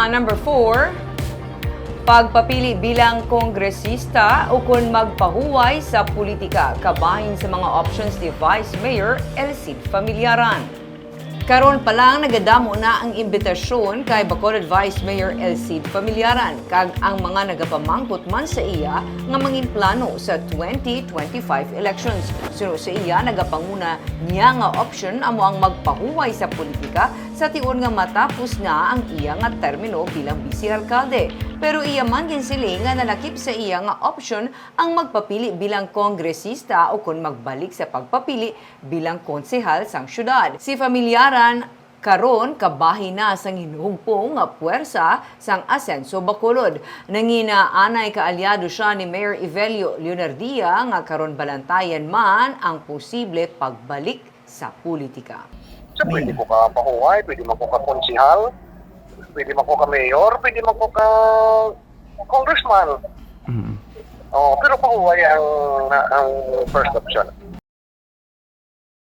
Number 4, pagpapili bilang kongresista o kung magpahuway sa pulitika, kabahin sa mga options ni Vice Mayor El Cid Familiaran. Karon pa lang nagadamo na ang imbitasyon kay Bacolod Vice Mayor El Cid Familiaran kag ang mga nagapamangkot man sa iya nga mangin plano sa 2025 elections. Suno sa iya nagapanguna niya nga option amo ang magpahuway sa politika sa tiun nga matapos na ang iya nga termino bilang vice-alkalde. Pero iya man ginsiling nga nalakip sa iya nga option ang magpapili bilang kongresista o kung magbalik sa pagpapili bilang konsehal sang syudad. Si Familiaran karon kabahin na sang hinuhugpong nga puwersa sang Asenso Bacolod. Nangina anay kaalyado siya ni Mayor Evelio Leonardia nga karon balantayan man ang posible pagbalik sa politika. So, pwede mo ka pahuway, pwede mo ka konsihal, pwede mo ka mayor, pwede mo ka congressman. Pero pahuway ang first option.